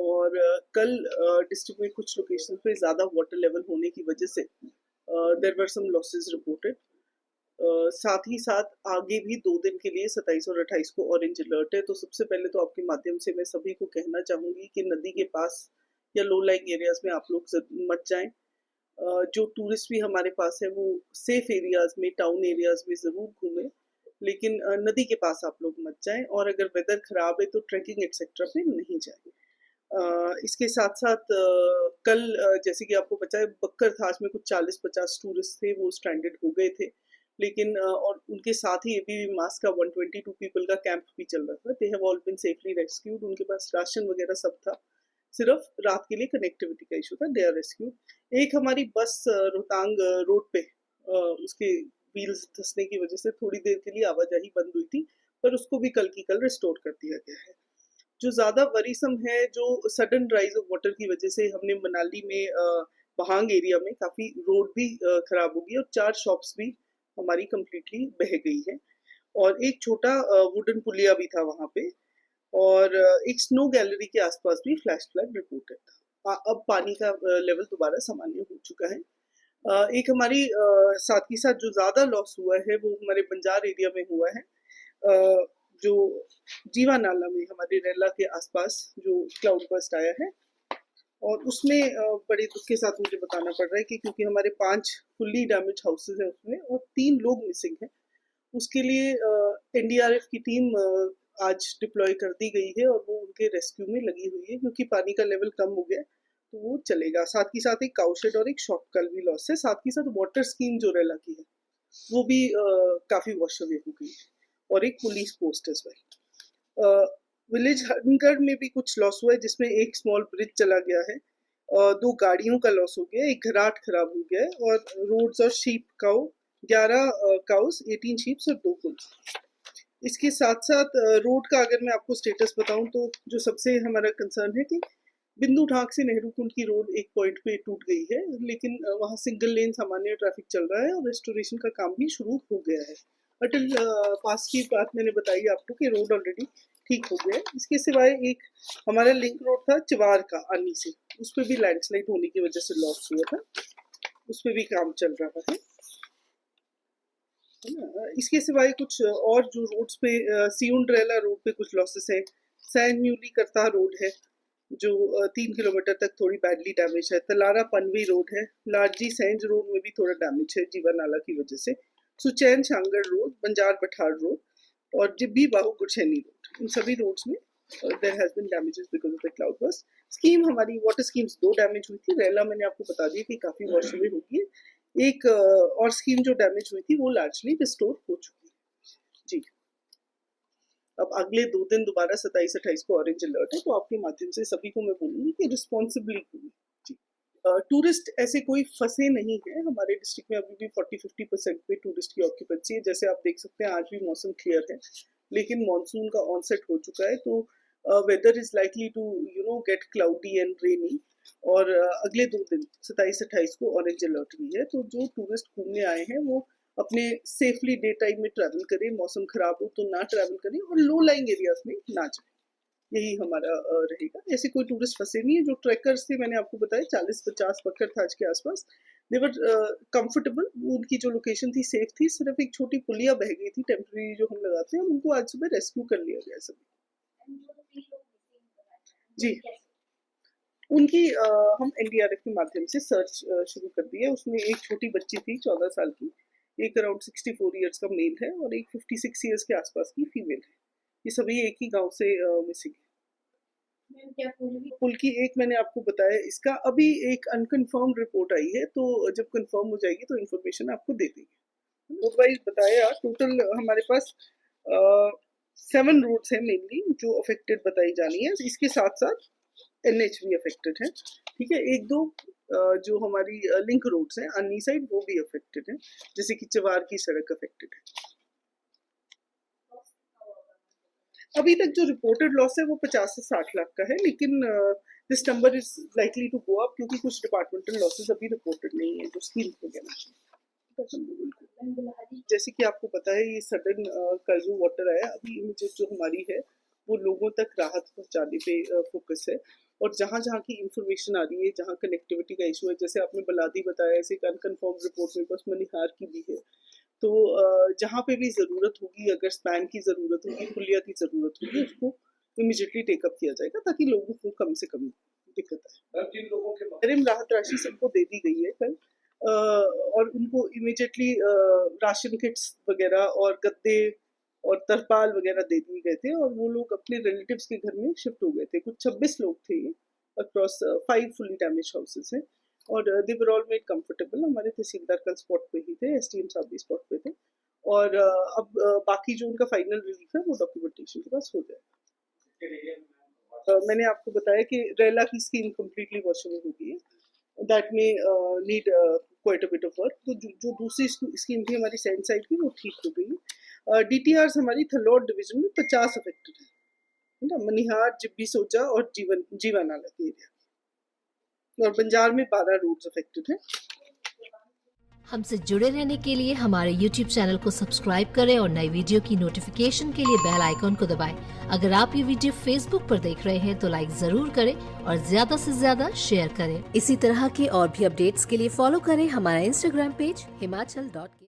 और कल डिस्ट्रिक्ट में कुछ लोकेशन पे ज़्यादा वाटर लेवल होने की वजह से there were some losses reported. साथ ही साथ आगे भी 2 दिन के लिए 27 और 28 को ऑरेंज अलर्ट है। तो सबसे पहले तो आपके माध्यम से मैं सभी को कहना चाहूँगी कि नदी के पास या लो लाइंग एरियाज में आप लोग मत जाएं। जो टूरिस्ट भी हमारे पास है वो सेफ एरियाज में, टाउन एरियाज में ज़रूर घूमें, लेकिन नदी के पास आप लोग मत जाएं। और अगर वेदर खराब है तो ट्रैकिंग एक्सेट्रा पे नहीं जाएं। इसके साथ साथ कल जैसे कि आपको पता है बक्कर थाच में कुछ 40-50 टूरिस्ट थे, वो स्ट्रैंडेड हो गए थे। लेकिन और उनके साथ ही एबीवी मास का 122 पीपल का कैंप भी चल रहा था। They have all been safely rescued. उनके पास राशन वगैरह सब था, सिर्फ रात के लिए कनेक्टिविटी का इशू था। They are rescued. एक हमारी बस रोहतांग रोड पे उसके व्हील्स धंसने की वजह से थोड़ी देर के लिए आवाजाही बंद हुई थी, पर उसको भी कल की कल रिस्टोर कर दिया गया है। जो ज्यादा वरीसम है, जो सडन राइज ऑफ वाटर की वजह से हमने मनाली में पहांग एरिया में काफी रोड भी खराब हो गई और 4 शॉप्स भी हमारी कंप्लीटली बह गई है। और एक छोटा वुडन पुलिया भी था वहां पे। और एक स्नो गैलरी के आसपास भी फ्लैश फ्लड रिपोर्टेड था। अब पानी का लेवल दोबारा सामान्य हो चुका है। एक हमारी साथ ही साथ जो ज्यादा लॉस हुआ है वो हमारे बंजार एरिया में हुआ है। जो जीवा नाला में हमारे रेला के आसपास जो क्लाउड बर्स्ट आया है, और उसमें बड़े दुख के साथ मुझे बताना पड़ रहा है कि क्योंकि हमारे 5 फुल्ली डैमेज हाउसेज हैं उसमें और 3 लोग मिसिंग हैं, उसके लिए एनडीआरएफ की टीम आज डिप्लॉय कर दी गई है और वो उनके रेस्क्यू में लगी हुई है। क्योंकि पानी का लेवल कम हो गया तो वो चलेगा। साथ ही साथ एक काउशेड और एक शॉप कल भी लॉस है। साथ ही साथ वाटर स्कीम जो रेला की है वो भी काफी वॉश अवे हो गई है, और एक police post as well. Village Hangarh में भी कुछ लॉस हुआ है, जिसमें एक स्मॉल ब्रिज चला गया है, 2 गाड़ियों का लॉस हो गया है, एक घराट खराब हो गया है, और रोड्स और शीप काउ 11 काउस, 18 शीप्स और 2 कुल्स। इसके साथ साथ रोड का अगर मैं आपको स्टेटस बताऊं तो जो सबसे हमारा कंसर्न है कि बिंदु ढाक से नेहरू कुंड की रोड एक पॉइंट पे टूट गई है, लेकिन वहाँ सिंगल लेन सामान्य ट्रैफिक चल रहा है और रेस्टोरेशन का काम भी शुरू हो गया है। अटल पास की बात मैंने बताई आपको कि रोड ऑलरेडी ठीक हो गया है। इसके सिवाय एक हमारा लिंक रोड था चिवार का आनी से, उस पर भी लैंडस्लाइड होने की वजह से लॉस हुआ था, उस पर भी काम चल रहा है। इसके सिवाय कुछ और जो रोड्स पे सियुंड्रेला रोड पे कुछ लॉसेस है। सैन न्यूली करता रोड है जो 3 किलोमीटर तक थोड़ी बैडली डैमेज है। तलारा पनवी रोड है। लारजी सैंज रोड में भी थोड़ा डैमेज है जीवा नाला की वजह से। सुचैन शांगड़ रोड, बंजार पठार रोड और जिब्बी बाहू गुरछैनी रोड, इन सभी रोड्स में there has been damages because of the cloudburst. Scheme हमारी वाटर स्कीम्स 2 डैमेज हुई थी। रेला मैंने आपको बता दिया कि काफी वॉश अवे होगी। एक और स्कीम जो डैमेज हुई थी वो लार्जली रिस्टोर हो चुकी है जी। अब अगले 2 दिन दोबारा 27-28 को ऑरेंज अलर्ट है, तो आपके माध्यम से सभी को मैं बोलूंगी कि रिस्पॉन्सिबली घूमें जी। टूरिस्ट ऐसे कोई फंसे नहीं है हमारे डिस्ट्रिक्ट में। अभी भी 40-50% पे टूरिस्ट की ऑक्यूपेंसी है। जैसे आप देख सकते हैं आज भी मौसम क्लियर है, लेकिन मॉनसून का ऑनसेट हो चुका है, तो weather is likely to get cloudy and rainy. और अगले 2 दिन 27-28 को ऑरेंज अलर्ट भी है। तो जो टूरिस्ट घूमने आए हैं वो अपने सेफली डे टाइम में ट्रैवल करें, मौसम खराब हो तो ना ट्रैवल करें और लो लाइंग एरियाज में ना जाए, यही हमारा रहेगा। ऐसे कोई टूरिस्ट फंसे नहीं है। जो ट्रैकर्स थे मैंने आपको बताया 40-50 बक्कर थाज के आसपास, देवर कंफर्टेबल। उनकी जो लोकेशन थी सेफ थी। सिर्फ एक छोटी पुलिया बह गई थी टेम्पररी जो हम लगाते हैं, उनको आज सुबह रेस्क्यू कर लिया गया सभी जी। उनकी हम एनडीआरएफ के माध्यम से सर्च शुरू कर दी है। उसमें एक छोटी बच्ची थी 14 साल की, एक अराउंड 64 ईयर्स का मेल है और एक 56 ईयर्स के आसपास की फीमेल है। ये सभी एक ही गांव से मिसिंग है। पुल की एक मैंने आपको बताया, इसका अभी एक अनकन्फर्म रिपोर्ट आई है, तो जब कंफर्म हो जाएगी तो इन्फॉर्मेशन आपको दे देंगे। रोड वाइज बताया, टोटल हमारे पास 7 रोड्स हैं मेनली जो अफेक्टेड बताई जानी है। इसके साथ साथ एनएच भी अफेक्टेड है, ठीक है। 1-2 जो हमारी लिंक रोड्स हैं अन्नी साइड वो भी अफेक्टेड है, जैसे कि चवार की सड़क अफेक्टेड है। अभी तक जो रिपोर्टेड लॉस है वो 50 से 60 लाख का है, लेकिन this number is likely to go up क्योंकि कुछ डिपार्टमेंटल लॉसेस अभी रिपोर्टेड नहीं है जो स्कीम वगैरह। जैसे कि आपको पता है ये सडन कल जो वाटर आया, अभी इमेजेस जो हमारी है वो लोगों तक राहत पहुंचाने पे फोकस है। और जहाँ जहाँ की इंफॉर्मेशन आ रही है, जहाँ कनेक्टिविटी का इशू है, जैसे आपने बलादी बताया, ऐसे अनकन्फर्म रिपोर्ट मेरे पास मनिहार की भी है। तो जहाँ पे भी ज़रूरत होगी, अगर स्पैन की ज़रूरत होगी, पुलिया की ज़रूरत होगी, उसको इमीडिएटली टेकअप किया जाएगा ताकि लोगों को कम से कम दिक्कत आए। जिन लोगों के अंतरिम राहत राशि सबको दे दी गई है कल, और उनको इमीडिएटली राशन किट्स वगैरह और गद्दे और तरपाल वगैरह दे दिए गए थे, और वो लोग अपने रिलेटिव्स के घर में शिफ्ट हो गए थे। कुछ 26 लोग थे ये, अक्रॉस 5 फुली डैमेज हाउसेस हैं, और दे वर ऑल मेड कंफर्टेबल। हमारे तहसीलदार कल स्पॉट पे ही थे, एसडीएम साहब भी स्पॉट पे थे, और अब बाकी जो उनका फाइनल रिलीफ है वो डॉक्यूमेंटेशन के पास हो जाएगा। मैंने आपको बताया कि रेला की स्कीम कम्प्लीटली वॉशेबल हो गई है, दैट में need quite a bit of work. तो जो दूसरी स्कीम थी हमारी सैंड साइड की, वो ठीक हो गई। डीटीआर हमारी थलोड डिवीजन में 50 अफेक्टेड है ना, मनिहार, जिब्बी, सोचा और जीवानाला के एरिया, और बंजार में 12 रोड्स अफेक्टेड हैं। हमसे जुड़े रहने के लिए हमारे YouTube चैनल को सब्सक्राइब करें और नई वीडियो की नोटिफिकेशन के लिए बेल आइकॉन को दबाएं। अगर आप ये वीडियो Facebook पर देख रहे हैं तो लाइक जरूर करें और ज्यादा से ज्यादा शेयर करें। इसी तरह के और भी अपडेट्स के लिए फॉलो करें हमारा Instagram पेज himachal.ke।